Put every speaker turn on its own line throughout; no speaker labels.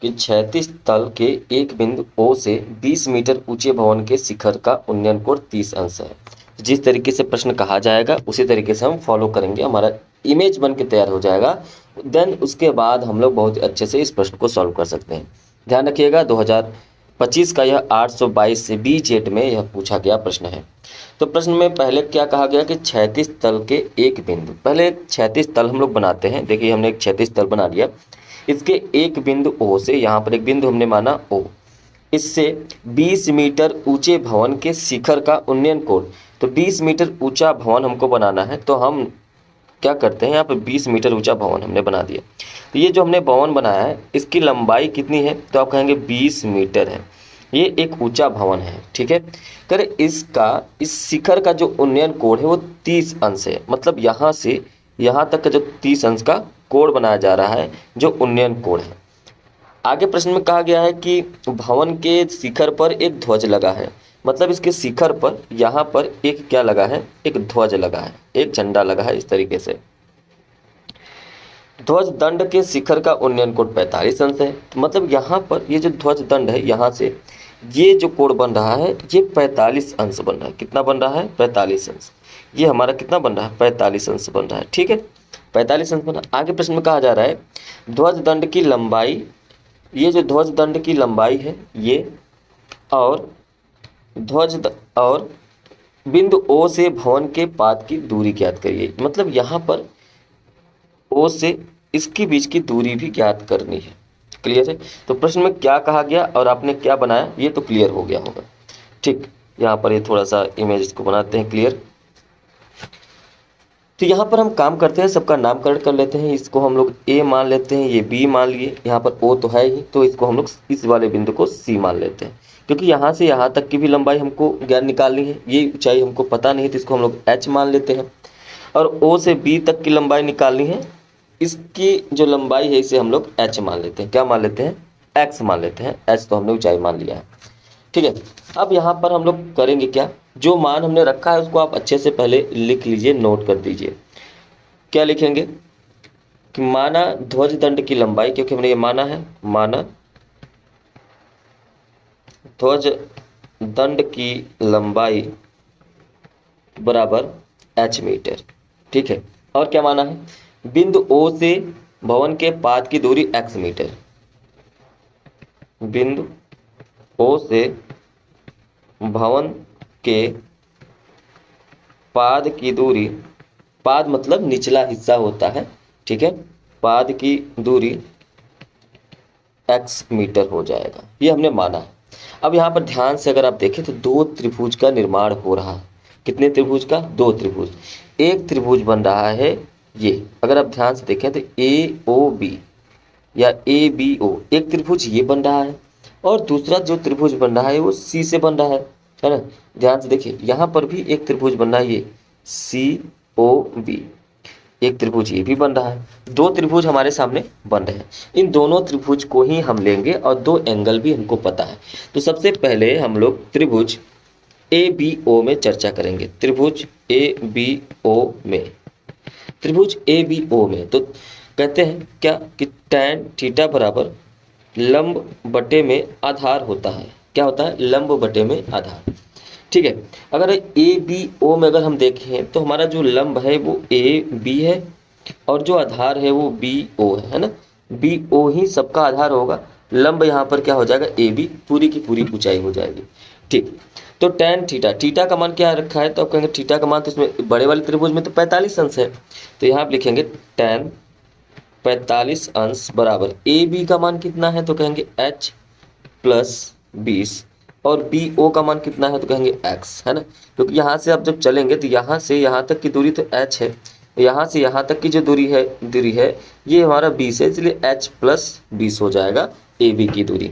कि क्षैतिज तल के एक बिंदु O से 20 मीटर ऊंचे भवन के शिखर का उन्नयन कोण 30 अंश है। जिस तरीके से प्रश्न कहा जाएगा उसी तरीके से हम फॉलो करेंगे, हमारा इमेज बन के तैयार हो जाएगा। देन उसके बाद हम लोग बहुत अच्छे से इस प्रश्न को सॉल्व कर सकते हैं। ध्यान रखिएगा 2025 का यह 822 से बी जेट में यह पूछा गया प्रश्न है। तो प्रश्न में पहले क्या कहा गया कि क्षैतिज तल के एक बिंदु, पहले एक क्षैतिज तल हम लोग बनाते हैं। देखिए हमने एक क्षैतिज तल बना लिया, इसके एक बिंदु O से, यहाँ पर एक बिंदु हमने माना O, इससे 20 मीटर ऊंचे भवन के शिखर का उन्नयन कोण, तो 20 मीटर ऊंचा भवन हमको बनाना है। तो हम क्या करते हैं, यहाँ पर 20 मीटर ऊंचा भवन हमने बना दिया। तो ये जो हमने भवन बनाया है इसकी लंबाई कितनी है, तो आप कहेंगे 20 मीटर है। ये एक ऊंचा भवन है, ठीक है। कर इसका, इस शिखर का जो उन्नयन कोण है वो 30 अंश है। मतलब यहाँ से यहाँ तक का जो 30 अंश का कोण बनाया जा रहा है, जो उन्नयन कोण है। आगे प्रश्न में कहा गया है कि भवन के शिखर पर एक ध्वज लगा है। मतलब इसके शिखर पर यहाँ पर एक क्या लगा है, एक ध्वज लगा है, एक झंडा लगा है। इस तरीके से ध्वज दंड के शिखर का उन्नयन कोण 45 अंश है। तो मतलब यहाँ पर ये जो ध्वज दंड है, यहाँ से ये जो कोण बन रहा है ये 45 अंश बन रहा है। कितना बन रहा है, 45 अंश। ये हमारा कितना बन रहा है, 45 अंश बन रहा है, ठीक है। 45 अंश बना। आगे प्रश्न में कहा जा रहा है ध्वज दंड की लंबाई, ये जो ध्वज दंड की लंबाई है ये, और और बिंदु O से भवन के पाद की दूरी ज्ञात करिए। मतलब यहाँ पर O से इसके बीच की दूरी भी ज्ञात करनी है। क्लियर है। तो प्रश्न में क्या कहा गया और आपने क्या बनाया ये तो क्लियर हो गया होगा, ठीक। यहाँ पर ये थोड़ा सा इमेज इसको बनाते हैं क्लियर। तो यहाँ पर हम काम करते हैं, सबका नामकरण कर लेते हैं। इसको हम लोग A मान लेते हैं, ये B मान लिए, यहाँ पर O तो है ही, तो इसको हम लोग इस वाले बिंदु को C मान लेते हैं। क्योंकि यहाँ से यहाँ तक की भी लंबाई हमको ज्ञान निकालनी है, ये ऊंचाई हमको पता नहीं, तो इसको हम लोग H मान लेते हैं। और O से B तक की लंबाई निकालनी है, इसकी जो लंबाई है इसे हम लोग H मान लेते हैं। क्या मान लेते हैं, X मान लेते हैं। H तो हमने ऊंचाई मान लिया है, ठीक है। अब यहाँ पर हम लोग करेंगे क्या, जो मान हमने रखा है उसको आप अच्छे से पहले लिख लीजिए, नोट कर दीजिए। क्या लिखेंगे कि माना ध्वज दंड की लंबाई, क्योंकि हमने ये माना है, माना ध्वज दंड की लंबाई बराबर H मीटर, ठीक है। और क्या माना है, बिंदु O से भवन के पाद की दूरी X मीटर। बिंदु O से भवन के पाद की दूरी, पाद मतलब निचला हिस्सा होता है, ठीक है। पाद की दूरी X मीटर हो जाएगा, ये हमने माना है। अब यहाँ पर ध्यान से अगर आप देखें तो दो त्रिभुज का निर्माण हो रहा है। कितने त्रिभुज का, दो त्रिभुज। एक त्रिभुज बन रहा है ये, अगर आप ध्यान से देखें तो AOB या ABO, एक त्रिभुज ये बन रहा है, और दूसरा जो त्रिभुज बन रहा है वो C से बन रहा है ना। ध्यान से देखिए यहाँ पर भी एक त्रिभुज बन रहा है, ये COB, एक त्रिभुज ये भी बन रहा है। दो त्रिभुज हमारे सामने बन रहे हैं, इन दोनों त्रिभुज को ही हम लेंगे और दो एंगल भी हमको पता है। तो सबसे पहले हम लोग त्रिभुज ABO में चर्चा करेंगे। त्रिभुज ABO में, त्रिभुज ABO में तो कहते हैं क्या कि tan थीटा बराबर लंब बटे में आधार होता है। क्या होता है, लंब बटे में आधार, ठीक है। अगर ABO में अगर हम देखें तो हमारा जो लंब है वो AB है, और जो आधार है वो BO है ना। BO ही सबका आधार होगा, लंब यहाँ पर क्या हो जाएगा, AB, पूरी की पूरी ऊंचाई हो जाएगी, ठीक। तो tan थीटा, थीटा का मान क्या रखा है, तो आप कहेंगे थीटा का मान तो इसमें बड़े वाले त्रिभुज में तो 45 अंश है, तो यहाँ आप लिखेंगे tan 45 अंश बराबर AB का मान कितना है, तो कहेंगे H प्लस 20, और BO का मान कितना है, तो कहेंगे X, है ना। क्योंकि यहाँ से आप जब चलेंगे तो यहाँ से यहाँ तक की दूरी तो H है, यहाँ से यहाँ तक की जो दूरी है ये हमारा 20 है, इसलिए H प्लस 20 हो जाएगा AB की दूरी।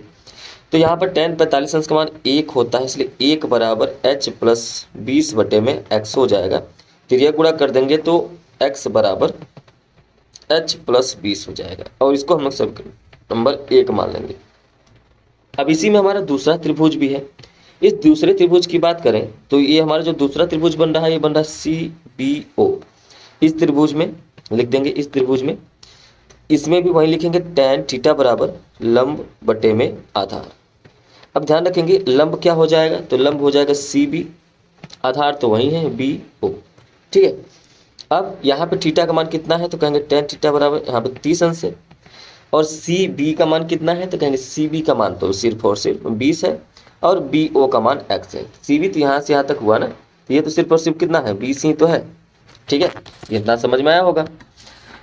तो यहाँ पर tan 45 अंश का मान 1 होता है, इसलिए 1 बराबर H प्लस 20 बटे में X हो जाएगा। फिर यह गुणा कर देंगे तो X बराबर H प्लस 20 हो जाएगा, और इसको हम लोग सब नंबर 1 मान लेंगे। अब इसी में हमारा दूसरा त्रिभुज भी है। इस दूसरे त्रिभुज की बात करें तो ये हमारा जो दूसरा त्रिभुज बन रहा है ये बन रहा है CBO। इस त्रिभुज में लिख देंगे, इस त्रिभुज में इसमें भी वही लिखेंगे tan थीटा बराबर लंब बटे में आधार। अब ध्यान रखेंगे लंब क्या हो जाएगा, तो लंब हो जाएगा CB, आधार तो वही है BO। ठीक है, अब यहाँ पे थीटा का मान कितना है, तो कहेंगे tan थीटा बराबर यहाँ पे 30 अंश है, और CB का मान कितना है, तो कहेंगे CB का मान तो सिर्फ और सिर्फ 20 है, और BO का मान x है। CB तो यहाँ से यहाँ तक हुआ ना, तो ये तो सिर्फ और सिर्फ कितना है, 20 ही तो है। ठीक है, ये इतना समझ में आया होगा।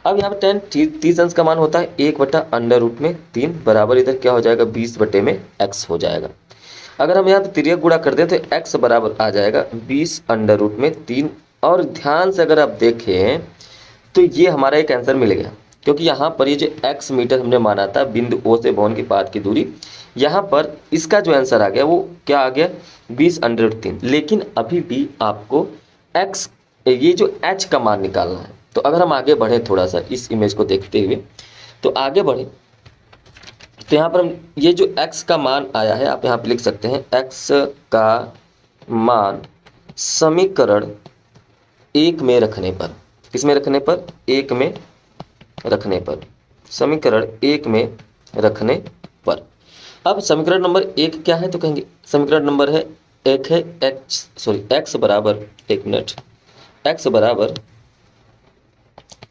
अब यहाँ पे tan 30 अंश का मान होता है 1/√3 बराबर इधर क्या हो जाएगा, 20 बटे में x हो जाएगा। अगर हम यहाँ पे तिर्यक गुणा कर दें तो x बराबर आ जाएगा 20√3। और ध्यान से अगर आप देखें तो ये हमारा एक आंसर मिल गया, क्योंकि यहाँ पर ये जो x मीटर हमने माना था बिंदु O से भवन के पाद की दूरी, यहाँ पर इसका जो आंसर आ गया वो क्या आ गया, 20√3। लेकिन अभी भी आपको x ये जो h का मान निकालना है। तो अगर हम आगे बढ़े थोड़ा सा इस इमेज को देखते हुए, तो आगे बढ़े तो यहाँ पर हम ये जो x का मान आया है, आप यहाँ पे लिख सकते हैं x का मान समीकरण 1 में रखने पर, किस में रखने पर, 1 में रखने पर, समीकरण 1 में रखने पर। अब समीकरण नंबर 1 क्या है, तो कहेंगे समीकरण नंबर है एक है x बराबर, एक मिनट, x बराबर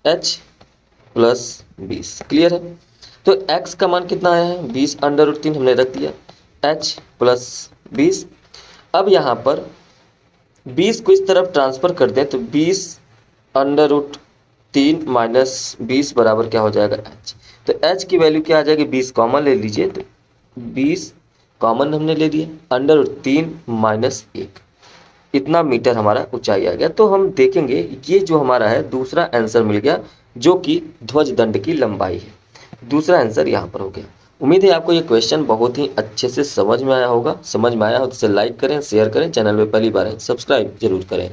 h प्लस 20। क्लियर है, तो x का मान कितना आया है, 20√3 हमने रख दिया, h प्लस 20। अब यहाँ पर 20 को इस तरफ ट्रांसफर कर दें तो 20√3 माइनस 20 बराबर क्या हो जाएगा, h। तो h की वैल्यू क्या आ जाएगी, 20 कॉमन ले लीजिए, तो 20 कॉमन हमने ले लिया, √3 माइनस 1, इतना मीटर हमारा ऊंचाई आ गया। तो हम देखेंगे ये जो हमारा है दूसरा आंसर मिल गया, जो कि ध्वज दंड की लंबाई है। दूसरा आंसर यहाँ पर हो गया। उम्मीद है आपको ये क्वेश्चन बहुत ही अच्छे से समझ में आया होगा। समझ में आया हो तो इसे लाइक करें, शेयर करें, चैनल में पहली बार है सब्सक्राइब जरूर करें।